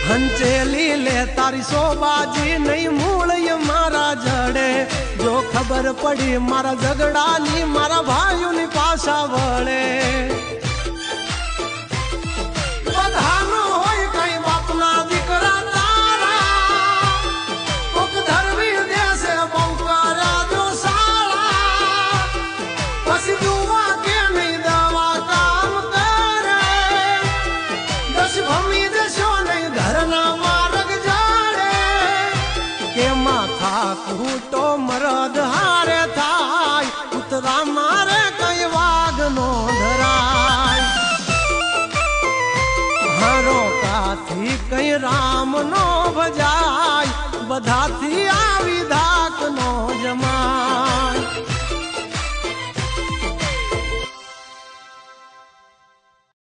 હંચેલી લે તારી સોબાજી નહીં મૂળ મારા જડે જો ખબર પડી મારા ઝઘડાની મારા ભાઈઓની પાછા વળે બધાનો હોય કઈ બાપના દીકરા તારા કોક ધરવી દેશે બહુ કર્યા જો સાળા પછી જુવા કે નહીં દવા કામ કરે દસ ભમી દેશો નહીં ઘરના માર્ગ જાડે કે માથા કૂટો મરદ હારે થાય ઉતરા મારે કઈ વાઘ નો ધરાય હારો કાથી કઈ રામ નો ભજાય બધાથી આવી ધાક નો જમાય